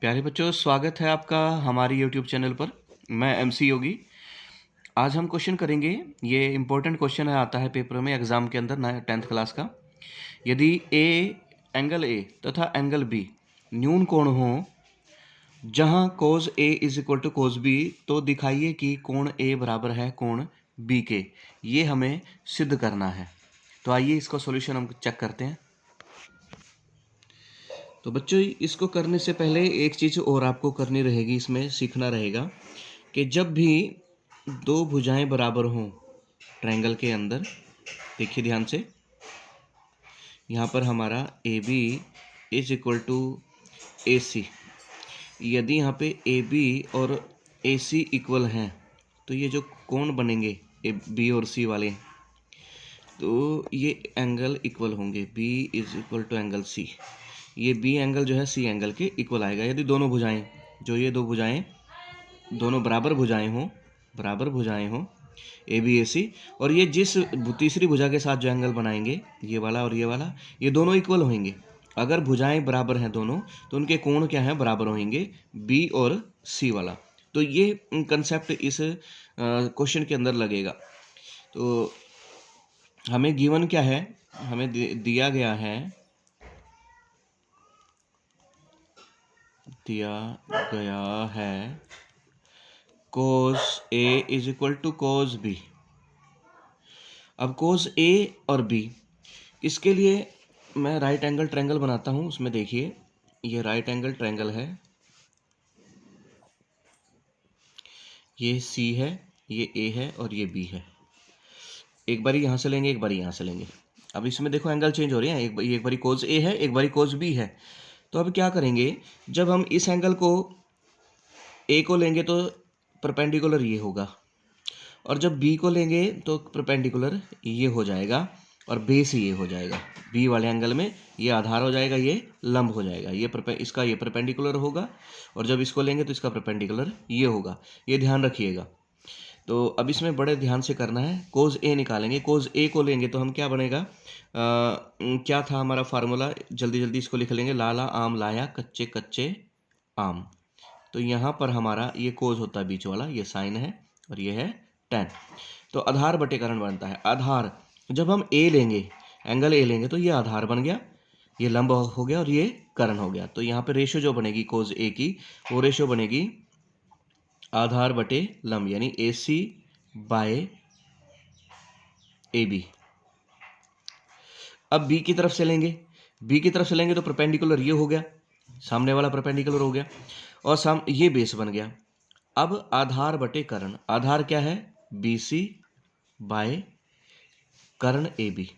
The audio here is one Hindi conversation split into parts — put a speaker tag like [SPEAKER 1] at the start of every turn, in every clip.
[SPEAKER 1] प्यारे बच्चों, स्वागत है आपका हमारी यूट्यूब चैनल पर। मैं एमसी योगी। आज हम क्वेश्चन करेंगे। ये इम्पोर्टेंट क्वेश्चन है, आता है पेपर में एग्जाम के अंदर 10th क्लास का। यदि एंगल ए तथा एंगल बी न्यून कोण हो जहां cos A is equal to cos B, तो दिखाइए कि कोण ए बराबर है कोण बी के। ये हमें सिद्ध करना है। तो आइए इसका सॉल्यूशन हम चेक करते हैं। तो बच्चों, इसको करने से पहले एक चीज़ और आपको करनी रहेगी, इसमें सीखना रहेगा कि जब भी दो भुजाएं बराबर हों ट्रायंगल के अंदर, देखिए ध्यान से, यहाँ पर हमारा A B is equal to A C. यदि यहाँ पे ए बी और ए सी इक्वल हैं, तो ये जो कोण बनेंगे ए बी और सी वाले, तो ये एंगल इक्वल होंगे। B is equal to angle C. ये बी एंगल जो है सी एंगल के इक्वल आएगा यदि दोनों भुजाएं, जो ये दो भुजाएं दोनों बराबर भुजाएं हों ए बी ए सी, और ये जिस तीसरी भुजा के साथ जो एंगल बनाएंगे, ये वाला और ये वाला, ये दोनों इक्वल होंगे। अगर भुजाएं बराबर हैं दोनों, तो उनके कोण क्या हैं? बराबर होंगे, बी और सी वाला। तो ये कंसेप्ट इस क्वेश्चन के अंदर लगेगा। तो हमें गिवन क्या है? हमें दिया गया है cos A is equal to cos B. अब कोस ए और बी, इसके लिए मैं राइट एंगल ट्रायंगल बनाता हूं। उसमें देखिए, ये राइट एंगल ट्रायंगल है, ये सी है, ये ए है और ये बी है। एक बारी यहाँ से लेंगे, एक बारी यहाँ से लेंगे। अब इसमें देखो एंगल चेंज हो रहे हैं, एक बारी कोस ए है, एक बारी कोस बी है। तो अब क्या करेंगे, जब हम इस एंगल को ए को लेंगे तो परपेंडिकुलर ये होगा, और जब बी को लेंगे तो परपेंडिकुलर ये हो जाएगा, और बेस ये हो जाएगा। बी वाले एंगल में ये आधार हो जाएगा, ये लंब हो जाएगा। ये इसका ये परपेंडिकुलर होगा, और जब इसको लेंगे तो इसका परपेंडिकुलर ये होगा। ये ध्यान रखिएगा। तो अब इसमें बड़े ध्यान से करना है। कोस ए निकालेंगे, कोस ए को लेंगे तो हम क्या बनेगा, क्या था हमारा फार्मूला? जल्दी जल्दी इसको लिख लेंगे। लाला आम लाया कच्चे कच्चे आम। तो यहाँ पर हमारा ये कोस होता है बीच वाला, ये साइन है और ये है टेन। तो आधार बटे कर्ण बनता है। आधार जब हम ए लेंगे, एंगल ए लेंगे, तो ये आधार बन गया, ये लंब हो गया और ये कर्ण हो गया। तो यहाँ पे रेशो जो बनेगी कोस ए की, वो रेशो बनेगी आधार बटे लंब, यानी ए सी बाय ए बी। अब बी की तरफ से लेंगे, तो परपेंडिकुलर ये हो गया, सामने वाला परपेंडिकुलर हो गया, और ये बेस बन गया। अब आधार बटे कर्ण, आधार क्या है? बी सी बाय कर्ण A B,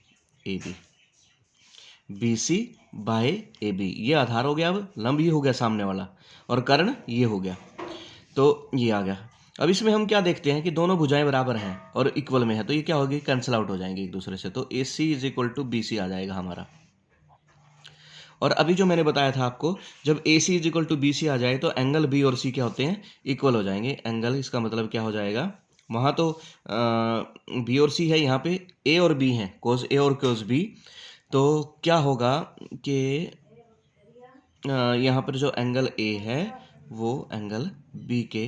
[SPEAKER 1] B C by A B, ये आधार हो गया। अब लंब ये हो गया सामने वाला, और कर्ण ये हो गया। तो ये आ गया। अब इसमें हम क्या देखते हैं कि दोनों भुजाएं बराबर हैं और इक्वल में है, तो ये क्या होगी? कैंसिल आउट हो जाएंगे एक दूसरे से। तो A C is equal to B C आ जाएगा हमारा। और अभी जो मैंने बताया था आपको, जब A C is equal to B C आ जाए तो एंगल बी और सी क्या होते हैं? इक्वल हो जाएंगे। एंगल, इसका मतलब क्या हो जाएगा? वहाँ तो बी और सी है, यहाँ पे ए और बी हैं, कोस ए और कोस बी। तो क्या होगा कि यहाँ पर जो एंगल ए है वो एंगल बी के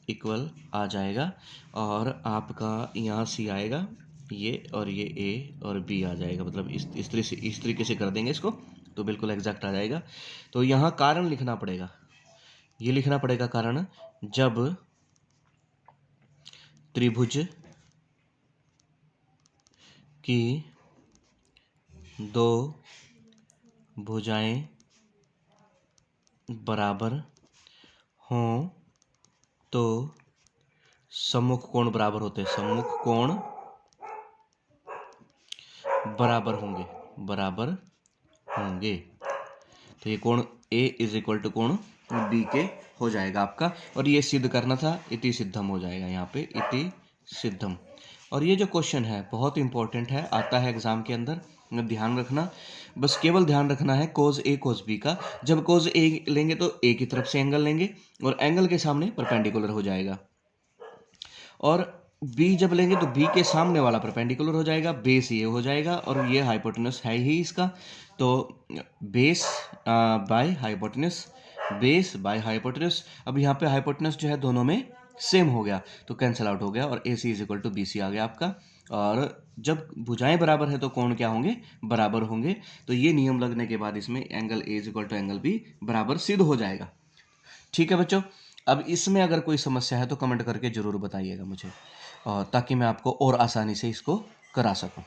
[SPEAKER 1] इक्वल आ जाएगा, और आपका यहाँ सी आएगा, ये और ये ए और बी आ जाएगा। मतलब इस तरीके से कर देंगे इसको, तो बिल्कुल एग्जैक्ट आ जाएगा। तो यहाँ कारण लिखना पड़ेगा, ये लिखना पड़ेगा कारण, जब त्रिभुज की दो भुजाएं बराबर हों तो सम्मुख कोण बराबर होते हैं। सम्मुख कोण बराबर होंगे। तो ये कोण ए इज इक्वल टू कोण बी के हो जाएगा आपका। और ये सिद्ध करना था, इति सिद्धम हो जाएगा यहाँ पे, इति सिद्धम। और ये जो क्वेश्चन है बहुत इंपॉर्टेंट है, आता है एग्जाम के अंदर, ध्यान रखना। बस केवल ध्यान रखना है कोस ए कोस बी का। जब कोस ए लेंगे तो ए की तरफ से एंगल लेंगे, और एंगल के सामने परपेंडिकुलर हो जाएगा। और बी जब लेंगे तो बी के सामने वाला परपेंडिकुलर हो जाएगा, बेस ये हो जाएगा और ये हाइपोटेनस है ही इसका। तो base by hypotenuse, base by hypotenuse. अब यहाँ पे हाइपोटेनस जो है दोनों में सेम हो गया तो कैंसिल आउट हो गया और A C is equal to B C आ गया आपका। और जब भुजाएं बराबर है तो कोण क्या होंगे, बराबर होंगे। तो ये नियम लगने के बाद इसमें angle A is equal to angle B बराबर सिद्ध हो जाएगा। ठीक है बच्चों, अब इसमें अगर कोई समस्या है तो कमेंट करके ज़रूर बताइएगा मुझे, और ताकि मैं आपको और आसानी से इसको करा सकूं।